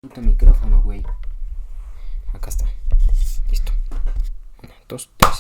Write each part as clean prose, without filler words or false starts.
Puto micrófono, güey. Acá está. Listo. 1, 2, 3.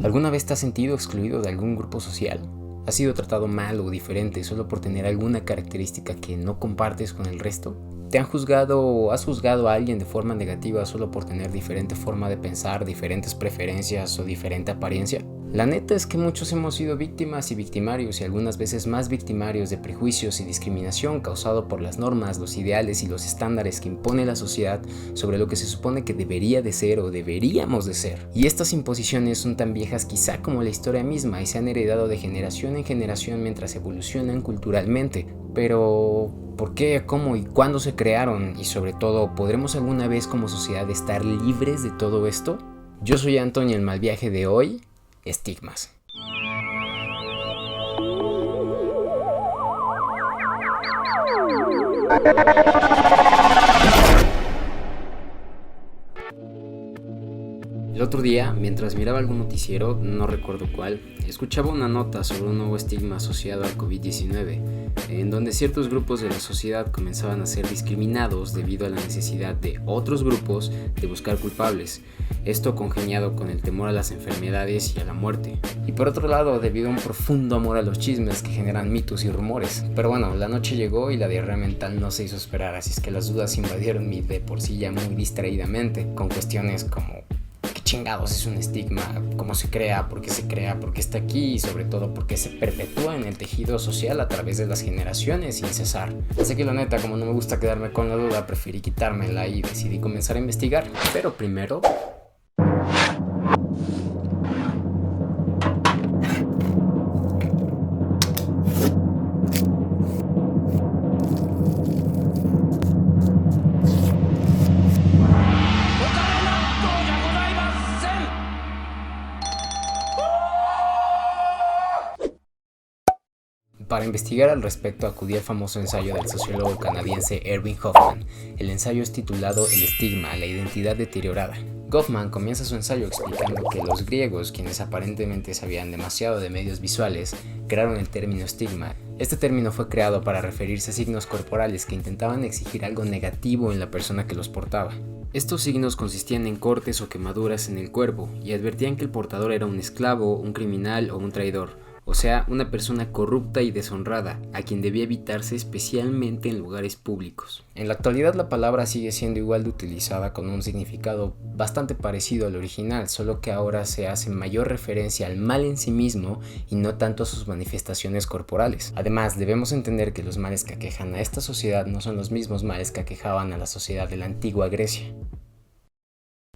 ¿Alguna vez te has sentido excluido de algún grupo social? ¿Has sido tratado mal o diferente solo por tener alguna característica que no compartes con el resto? ¿Te han juzgado o has juzgado a alguien de forma negativa solo por tener diferente forma de pensar, diferentes preferencias o diferente apariencia? La neta es que muchos hemos sido víctimas y victimarios, y algunas veces más victimarios, de prejuicios y discriminación causado por las normas, los ideales y los estándares que impone la sociedad sobre lo que se supone que debería de ser o deberíamos de ser. Y estas imposiciones son tan viejas quizá como la historia misma y se han heredado de generación en generación mientras evolucionan culturalmente. Pero ¿por qué, cómo y cuándo se crearon? Y sobre todo, ¿podremos alguna vez como sociedad estar libres de todo esto? Yo soy Antonio, el mal viaje de hoy. Estigmas. El otro día, mientras miraba algún noticiero, no recuerdo cuál, escuchaba una nota sobre un nuevo estigma asociado al COVID-19, en donde ciertos grupos de la sociedad comenzaban a ser discriminados debido a la necesidad de otros grupos de buscar culpables, esto congeniado con el temor a las enfermedades y a la muerte. Y por otro lado, debido a un profundo amor a los chismes que generan mitos y rumores. Pero bueno, la noche llegó y la diarrea mental no se hizo esperar, así es que las dudas invadieron mi de por sí ya muy distraída mente, con cuestiones como ¿qué chingados es un estigma? ¿Cómo se crea? ¿Por qué está aquí? Y sobre todo, ¿por qué se perpetúa en el tejido social a través de las generaciones sin cesar? Así que la neta, como no me gusta quedarme con la duda, preferí quitármela y decidí comenzar a investigar. Pero primero... Para investigar al respecto acudí al famoso ensayo del sociólogo canadiense Erving Goffman. El ensayo es titulado El estigma, la identidad deteriorada. Goffman comienza su ensayo explicando que los griegos, quienes aparentemente sabían demasiado de medios visuales, crearon el término estigma. Este término fue creado para referirse a signos corporales que intentaban exigir algo negativo en la persona que los portaba. Estos signos consistían en cortes o quemaduras en el cuerpo y advertían que el portador era un esclavo, un criminal o un traidor. O sea, una persona corrupta y deshonrada, a quien debía evitarse especialmente en lugares públicos. En la actualidad la palabra sigue siendo igual de utilizada con un significado bastante parecido al original, solo que ahora se hace mayor referencia al mal en sí mismo y no tanto a sus manifestaciones corporales. Además, debemos entender que los males que aquejan a esta sociedad no son los mismos males que aquejaban a la sociedad de la antigua Grecia.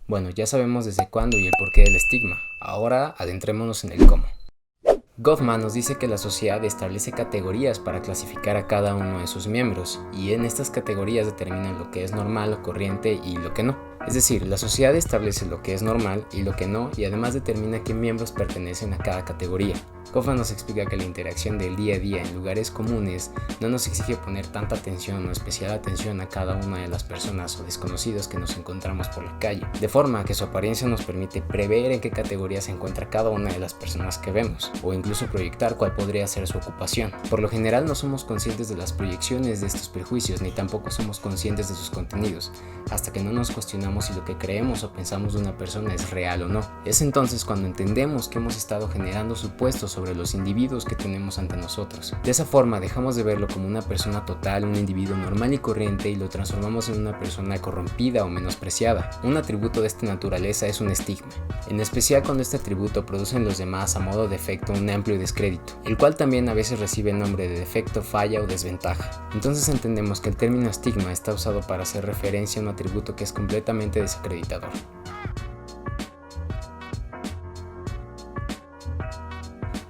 Bueno, ya sabemos desde cuándo y el porqué del estigma. Ahora adentrémonos en el cómo. Goffman nos dice que la sociedad establece categorías para clasificar a cada uno de sus miembros, y en estas categorías determinan lo que es normal o corriente y lo que no. Es decir, la sociedad establece lo que es normal y lo que no, y además determina qué miembros pertenecen a cada categoría. Goffman nos explica que la interacción del día a día en lugares comunes no nos exige poner tanta atención o especial atención a cada una de las personas o desconocidos que nos encontramos por la calle, de forma que su apariencia nos permite prever en qué categoría se encuentra cada una de las personas que vemos, o incluso proyectar cuál podría ser su ocupación. Por lo general no somos conscientes de las proyecciones de estos prejuicios, ni tampoco somos conscientes de sus contenidos, hasta que no nos cuestionamos si lo que creemos o pensamos de una persona es real o no. Es entonces cuando entendemos que hemos estado generando supuestos sobre los individuos que tenemos ante nosotros. De esa forma dejamos de verlo como una persona total, un individuo normal y corriente, y lo transformamos en una persona corrompida o menospreciada. Un atributo de esta naturaleza es un estigma, en especial cuando este atributo produce en los demás a modo de efecto un amplio descrédito, el cual también a veces recibe el nombre de defecto, falla o desventaja. Entonces entendemos que el término estigma está usado para hacer referencia a un atributo que es completamente desacreditador.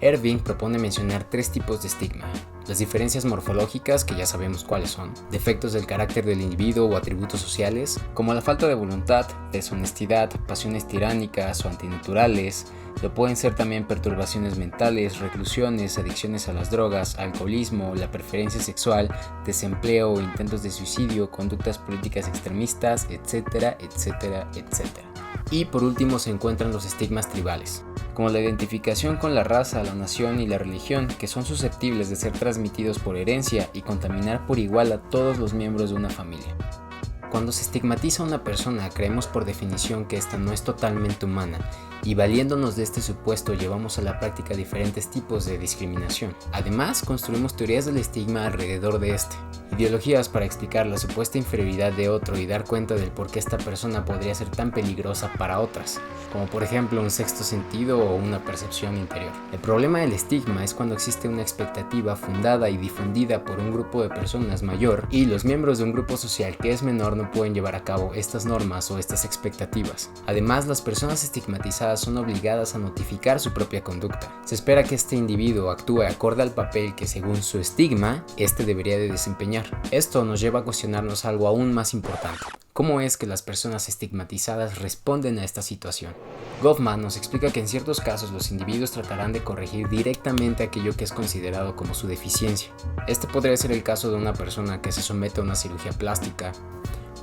Erving propone mencionar 3 tipos de estigma: las diferencias morfológicas, que ya sabemos cuáles son, defectos del carácter del individuo o atributos sociales, como la falta de voluntad, deshonestidad, pasiones tiránicas o antinaturales. Lo pueden ser también perturbaciones mentales, reclusiones, adicciones a las drogas, alcoholismo, la preferencia sexual, desempleo o intentos de suicidio, conductas políticas extremistas, etcétera, etcétera, etcétera. Y por último se encuentran los estigmas tribales, como la identificación con la raza, la nación y la religión, que son susceptibles de ser transmitidos por herencia y contaminar por igual a todos los miembros de una familia. Cuando se estigmatiza a una persona, creemos por definición que ésta no es totalmente humana, y valiéndonos de este supuesto llevamos a la práctica diferentes tipos de discriminación. Además, construimos teorías del estigma alrededor de este, ideologías para explicar la supuesta inferioridad de otro y dar cuenta del por qué esta persona podría ser tan peligrosa para otras, como por ejemplo un sexto sentido o una percepción interior. El problema del estigma es cuando existe una expectativa fundada y difundida por un grupo de personas mayor y los miembros de un grupo social que es menor no pueden llevar a cabo estas normas o estas expectativas. Además, las personas estigmatizadas son obligadas a notificar su propia conducta. Se espera que este individuo actúe acorde al papel que según su estigma, este debería de desempeñar. Esto nos lleva a cuestionarnos algo aún más importante. ¿Cómo es que las personas estigmatizadas responden a esta situación? Goffman nos explica que en ciertos casos los individuos tratarán de corregir directamente aquello que es considerado como su deficiencia. Este podría ser el caso de una persona que se somete a una cirugía plástica,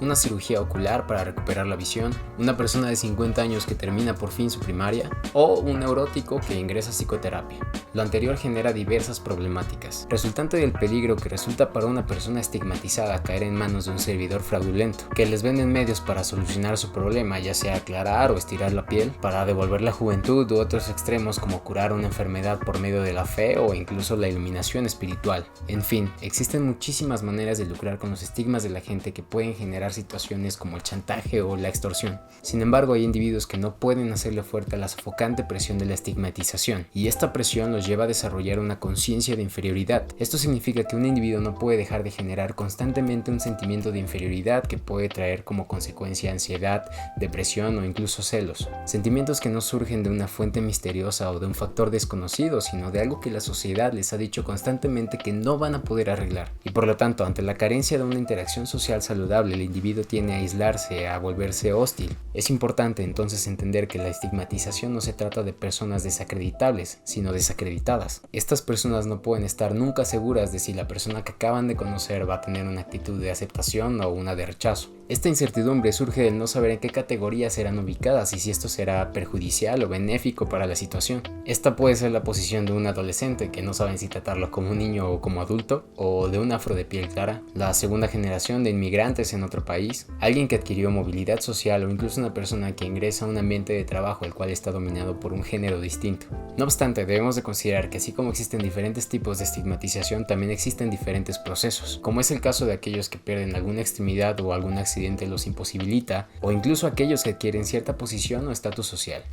una cirugía ocular para recuperar la visión, una persona de 50 años que termina por fin su primaria o un neurótico que ingresa a psicoterapia. Lo anterior genera diversas problemáticas, resultante del peligro que resulta para una persona estigmatizada caer en manos de un servidor fraudulento, que les venden medios para solucionar su problema, ya sea aclarar o estirar la piel, para devolver la juventud u otros extremos como curar una enfermedad por medio de la fe o incluso la iluminación espiritual. En fin, existen muchísimas maneras de lucrar con los estigmas de la gente que pueden generar situaciones como el chantaje o la extorsión. Sin embargo, hay individuos que no pueden hacerle fuerte a la sofocante presión de la estigmatización, y esta presión los lleva a desarrollar una conciencia de inferioridad. Esto significa que un individuo no puede dejar de generar constantemente un sentimiento de inferioridad que puede traer como consecuencia ansiedad, depresión o incluso celos. Sentimientos que no surgen de una fuente misteriosa o de un factor desconocido, sino de algo que la sociedad les ha dicho constantemente que no van a poder arreglar. Y por lo tanto, ante la carencia de una interacción social saludable, el individuo tiende a aislarse, a volverse hostil. Es importante entonces entender que la estigmatización no se trata de personas desacreditables, sino desacreditadas. Estas personas no pueden estar nunca seguras de si la persona que acaban de conocer va a tener una actitud de aceptación o una de rechazo. Esta incertidumbre surge del no saber en qué categorías serán ubicadas y si esto será perjudicial o benéfico para la situación. Esta puede ser la posición de un adolescente que no saben si tratarlo como un niño o como adulto, o de un afro de piel clara, la segunda generación de inmigrantes en otro país, alguien que adquirió movilidad social o incluso una persona que ingresa a un ambiente de trabajo el cual está dominado por un género distinto. No obstante, debemos de considerar que así como existen diferentes tipos de estigmatización, también existen diferentes procesos, como es el caso de aquellos que pierden alguna extremidad o algún accidente los imposibilita, o incluso aquellos que adquieren cierta posición o estatus social.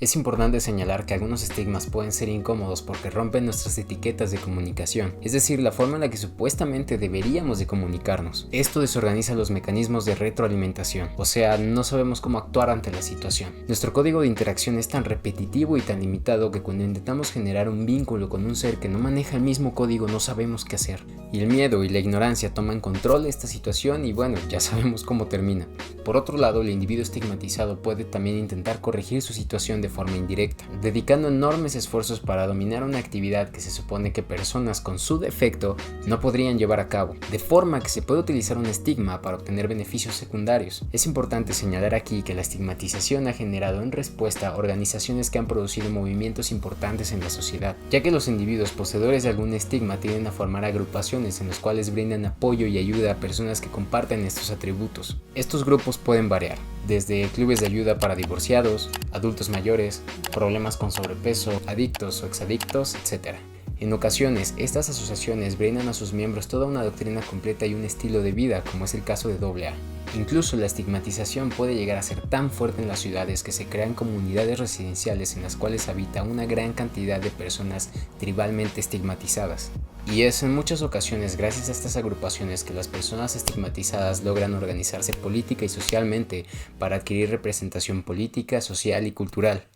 Es importante señalar que algunos estigmas pueden ser incómodos porque rompen nuestras etiquetas de comunicación, es decir, la forma en la que supuestamente deberíamos de comunicarnos. Esto desorganiza los mecanismos de retroalimentación, o sea, no sabemos cómo actuar ante la situación. Nuestro código de interacción es tan repetitivo y tan limitado que cuando intentamos generar un vínculo con un ser que no maneja el mismo código no sabemos qué hacer. Y el miedo y la ignorancia toman control de esta situación y bueno, ya sabemos cómo termina. Por otro lado, el individuo estigmatizado puede también intentar corregir su situación de forma indirecta, dedicando enormes esfuerzos para dominar una actividad que se supone que personas con su defecto no podrían llevar a cabo, de forma que se puede utilizar un estigma para obtener beneficios secundarios. Es importante señalar aquí que la estigmatización ha generado en respuesta organizaciones que han producido movimientos importantes en la sociedad, ya que los individuos poseedores de algún estigma tienden a formar agrupaciones en las cuales brindan apoyo y ayuda a personas que comparten estos atributos. Estos grupos pueden variar, desde clubes de ayuda para divorciados, adultos mayores, problemas con sobrepeso, adictos o exadictos, etc. En ocasiones, estas asociaciones brindan a sus miembros toda una doctrina completa y un estilo de vida, como es el caso de AA. Incluso la estigmatización puede llegar a ser tan fuerte en las ciudades que se crean comunidades residenciales en las cuales habita una gran cantidad de personas tribalmente estigmatizadas. Y es en muchas ocasiones gracias a estas agrupaciones que las personas estigmatizadas logran organizarse política y socialmente para adquirir representación política, social y cultural.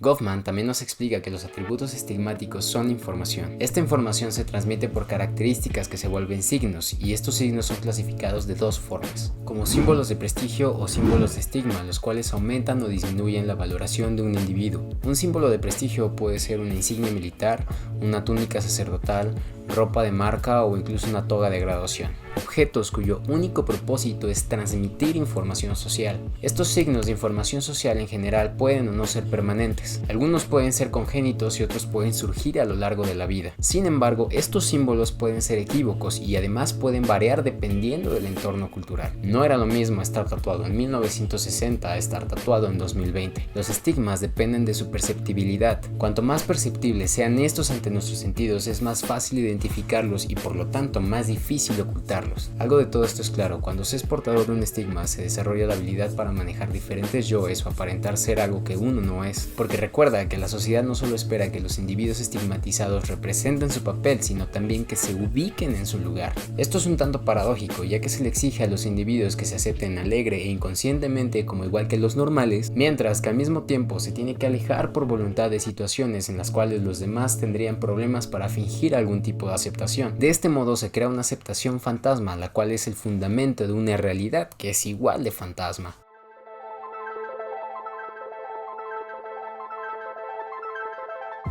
Goffman también nos explica que los atributos estigmáticos son información. Esta información se transmite por características que se vuelven signos, y estos signos son clasificados de dos formas, como símbolos de prestigio o símbolos de estigma, los cuales aumentan o disminuyen la valoración de un individuo. Un símbolo de prestigio puede ser una insignia militar, una túnica sacerdotal, ropa de marca o incluso una toga de graduación. Objetos cuyo único propósito es transmitir información social. Estos signos de información social en general pueden o no ser permanentes. Algunos pueden ser congénitos y otros pueden surgir a lo largo de la vida. Sin embargo, estos símbolos pueden ser equívocos y además pueden variar dependiendo del entorno cultural. No era lo mismo estar tatuado en 1960 a estar tatuado en 2020. Los estigmas dependen de su perceptibilidad. Cuanto más perceptibles sean estos ante nuestros sentidos, es más fácil identificarlos y por lo tanto más difícil ocultarlos. Algo de todo esto es claro: cuando se es portador de un estigma se desarrolla la habilidad para manejar diferentes yoes o aparentar ser algo que uno no es, porque recuerda que la sociedad no solo espera que los individuos estigmatizados representen su papel, sino también que se ubiquen en su lugar. Esto es un tanto paradójico, ya que se le exige a los individuos que se acepten alegre e inconscientemente como igual que los normales, mientras que al mismo tiempo se tiene que alejar por voluntad de situaciones en las cuales los demás tendrían problemas para fingir algún tipo de aceptación. De este modo se crea una aceptación fantasma, la cual es el fundamento de una realidad que es igual de fantasma.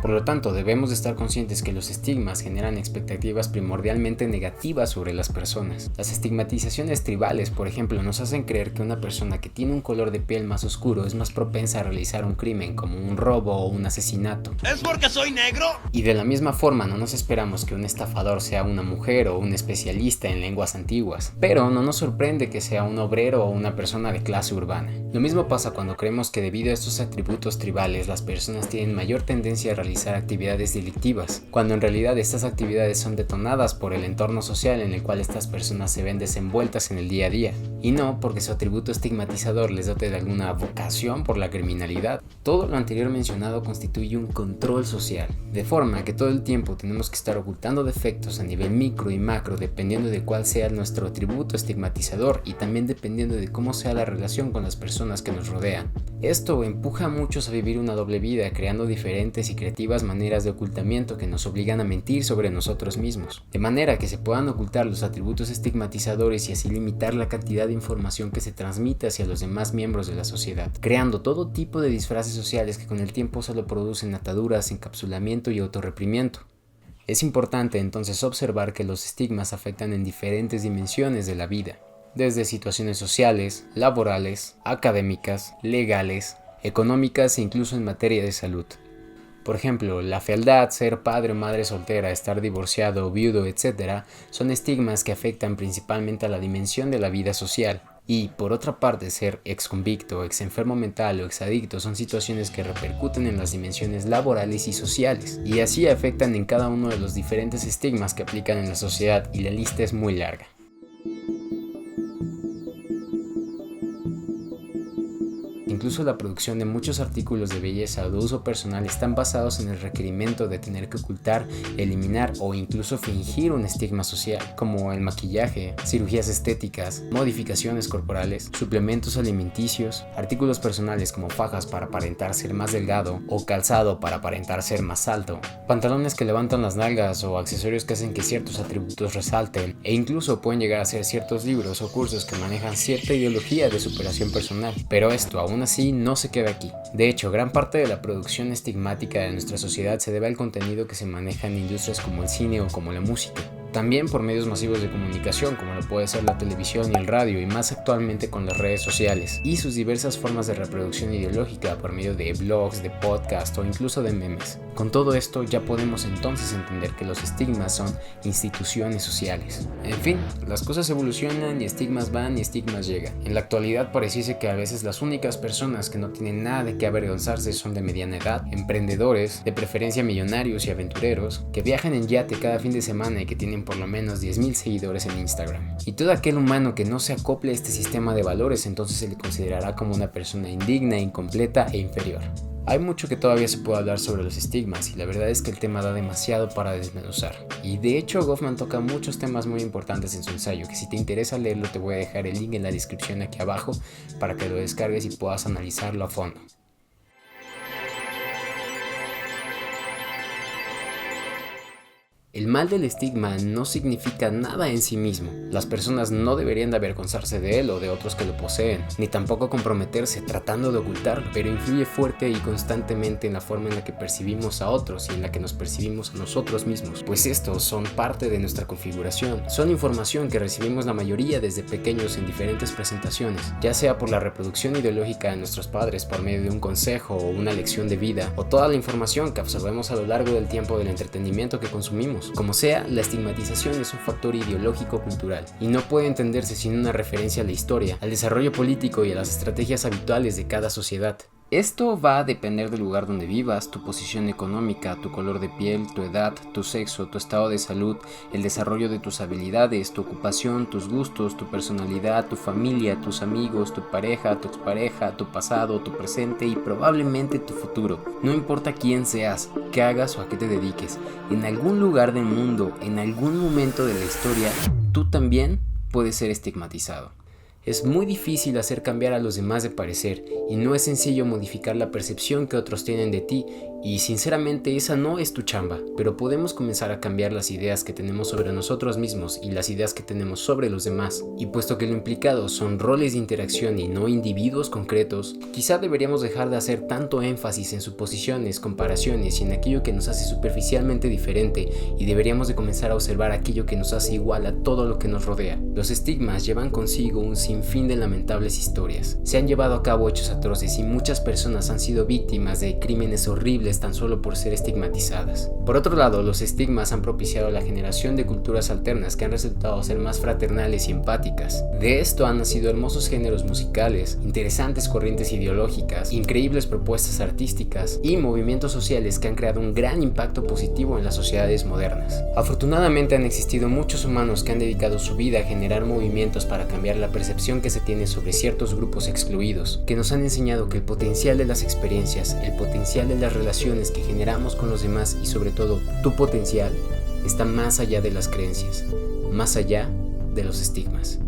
Por lo tanto, debemos de estar conscientes que los estigmas generan expectativas primordialmente negativas sobre las personas. Las estigmatizaciones tribales, por ejemplo, nos hacen creer que una persona que tiene un color de piel más oscuro es más propensa a realizar un crimen como un robo o un asesinato. ¿Es porque soy negro? Y de la misma forma no nos esperamos que un estafador sea una mujer o un especialista en lenguas antiguas, pero no nos sorprende que sea un obrero o una persona de clase urbana. Lo mismo pasa cuando creemos que debido a estos atributos tribales las personas tienen mayor tendencia a realizar actividades delictivas, cuando en realidad estas actividades son detonadas por el entorno social en el cual estas personas se ven desenvueltas en el día a día, y no porque su atributo estigmatizador les dote de alguna vocación por la criminalidad. Todo lo anterior mencionado constituye un control social, de forma que todo el tiempo tenemos que estar ocultando defectos a nivel micro y macro dependiendo de cuál sea nuestro atributo estigmatizador y también dependiendo de cómo sea la relación con las personas que nos rodean. Esto empuja a muchos a vivir una doble vida, creando diferentes y creativas maneras de ocultamiento que nos obligan a mentir sobre nosotros mismos, de manera que se puedan ocultar los atributos estigmatizadores y así limitar la cantidad de información que se transmite hacia los demás miembros de la sociedad, creando todo tipo de disfraces sociales que con el tiempo solo producen ataduras, encapsulamiento y autorreprimiento. Es importante entonces observar que los estigmas afectan en diferentes dimensiones de la vida, desde situaciones sociales, laborales, académicas, legales, económicas e incluso en materia de salud. Por ejemplo, la fealdad, ser padre o madre soltera, estar divorciado o viudo, etc., son estigmas que afectan principalmente a la dimensión de la vida social. Y, por otra parte, ser exconvicto, exenfermo mental o exadicto son situaciones que repercuten en las dimensiones laborales y sociales, y así afectan en cada uno de los diferentes estigmas que aplican en la sociedad, y la lista es muy larga. Incluso la producción de muchos artículos de belleza o de uso personal están basados en el requerimiento de tener que ocultar, eliminar o incluso fingir un estigma social, como el maquillaje, cirugías estéticas, modificaciones corporales, suplementos alimenticios, artículos personales como fajas para aparentar ser más delgado o calzado para aparentar ser más alto, pantalones que levantan las nalgas o accesorios que hacen que ciertos atributos resalten, e incluso pueden llegar a ser ciertos libros o cursos que manejan cierta ideología de superación personal. Pero esto aún así no se queda aquí. De hecho, gran parte de la producción estigmática de nuestra sociedad se debe al contenido que se maneja en industrias como el cine o como la música. También por medios masivos de comunicación como lo puede ser la televisión y el radio, y más actualmente con las redes sociales y sus diversas formas de reproducción ideológica por medio de blogs, de podcast o incluso de memes. Con todo esto ya podemos entonces entender que los estigmas son instituciones sociales. En fin, las cosas evolucionan y estigmas van y estigmas llegan. En la actualidad pareciese que a veces las únicas personas que no tienen nada de qué avergonzarse son de mediana edad, emprendedores, de preferencia millonarios y aventureros, que viajan en yate cada fin de semana y que tienen por lo menos 10,000 seguidores en Instagram. Y todo aquel humano que no se acople a este sistema de valores entonces se le considerará como una persona indigna, incompleta e inferior. Hay mucho que todavía se puede hablar sobre los estigmas y la verdad es que el tema da demasiado para desmenuzar. Y de hecho Goffman toca muchos temas muy importantes en su ensayo, que si te interesa leerlo te voy a dejar el link en la descripción aquí abajo para que lo descargues y puedas analizarlo a fondo. El mal del estigma no significa nada en sí mismo. Las personas no deberían de avergonzarse de él o de otros que lo poseen, ni tampoco comprometerse tratando de ocultarlo, pero influye fuerte y constantemente en la forma en la que percibimos a otros y en la que nos percibimos a nosotros mismos, pues estos son parte de nuestra configuración. Son información que recibimos la mayoría desde pequeños en diferentes presentaciones, ya sea por la reproducción ideológica de nuestros padres por medio de un consejo o una lección de vida, o toda la información que absorbemos a lo largo del tiempo del entretenimiento que consumimos. Como sea, la estigmatización es un factor ideológico-cultural y no puede entenderse sin una referencia a la historia, al desarrollo político y a las estrategias habituales de cada sociedad. Esto va a depender del lugar donde vivas, tu posición económica, tu color de piel, tu edad, tu sexo, tu estado de salud, el desarrollo de tus habilidades, tu ocupación, tus gustos, tu personalidad, tu familia, tus amigos, tu pareja, tu expareja, tu pasado, tu presente y probablemente tu futuro. No importa quién seas, qué hagas o a qué te dediques, en algún lugar del mundo, en algún momento de la historia, tú también puedes ser estigmatizado. Es muy difícil hacer cambiar a los demás de parecer y no es sencillo modificar la percepción que otros tienen de ti y sinceramente esa no es tu chamba, pero podemos comenzar a cambiar las ideas que tenemos sobre nosotros mismos y las ideas que tenemos sobre los demás. Y puesto que lo implicado son roles de interacción y no individuos concretos, quizá deberíamos dejar de hacer tanto énfasis en suposiciones, comparaciones y en aquello que nos hace superficialmente diferente y deberíamos de comenzar a observar aquello que nos hace igual a todo lo que nos rodea. Los estigmas llevan consigo un sinfín de lamentables historias. Se han llevado a cabo hechos atroces y muchas personas han sido víctimas de crímenes horribles tan solo por ser estigmatizadas. Por otro lado, los estigmas han propiciado la generación de culturas alternas que han resultado ser más fraternales y empáticas. De esto han nacido hermosos géneros musicales, interesantes corrientes ideológicas, increíbles propuestas artísticas y movimientos sociales que han creado un gran impacto positivo en las sociedades modernas. Afortunadamente han existido muchos humanos que han dedicado su vida a generar movimientos para cambiar la percepción que se tiene sobre ciertos grupos excluidos, que nos han enseñado que el potencial de las experiencias, el potencial de las relaciones que generamos con los demás y sobre todo tu potencial está más allá de las creencias, más allá de los estigmas.